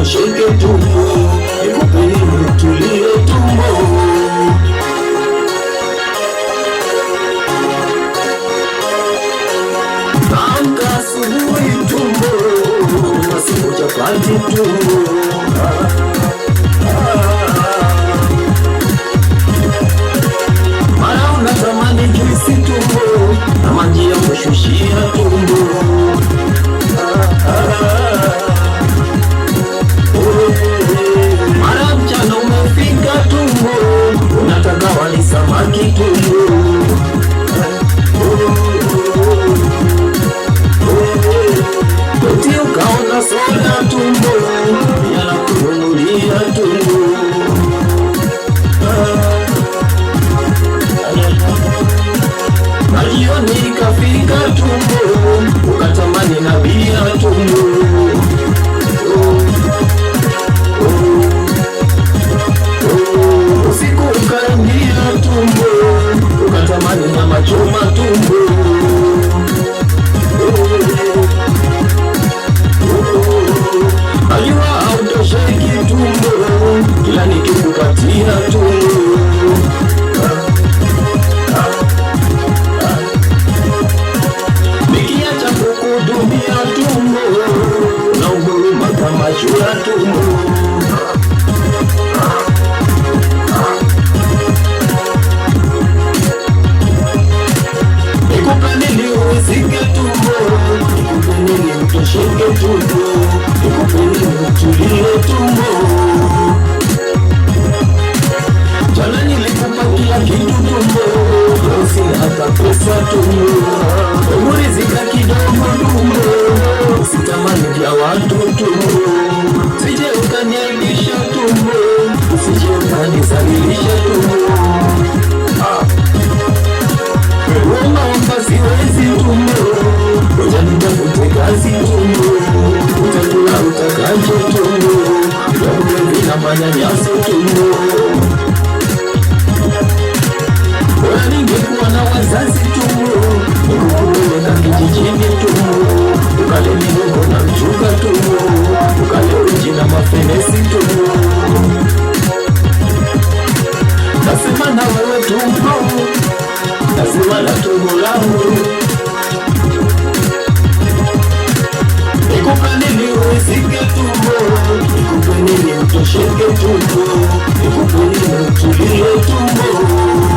utosheke tumbo, nikupe nini utulie tumbo. Amka asubuhi tumbo, masiku chapati tumbo. Mara unatamani juisi tumbo, na maji ya kushushia tumbo. Mara mchana umefika tumbo, unataka wali samaki tumbo. Eti ukaona soda tumbo, yana kununulia tumbo. Na jioni ikafika tumbo, ukatamani na bia tumbo. Usiku ukaingia tumbo, ukatamani nyama choma tumbo. Najua hautosheki tumbo, kila nikikupatia tumbo. Nikiacha kukudumia tumbo, na unguruma kama chura tumbo. Nikupe nini urizike tumbo, nikupe nini utosheke tumbo, nikupe nini utulie tumbo. Jana nilikupa kila kitu tumbo, leo sina hata pesa tumbo. Urizika kidogo tumbo, usitamani vya watu tumbo. Usije ukaniaibisha tumbo, usije ukanizalilisha tumbo. Unaomba siwezi tumbo, ngoja nitafute kazi tumbo. Utakula utakacho tumbo, utakula vina manyanyaso tumbo. Bora ningekuwa na wazazi tumbo, nikupeleka kijijini tumbo. Ukale mihogo na mchuga tumbo, ukale uji na mafenesi tumbo. Nasema na wewe tumbo, nasema na tumbo langu. Nikupe nini urizike tumbo, nikupe nini utosheke tumbo, nikupe nini utulie tumbo.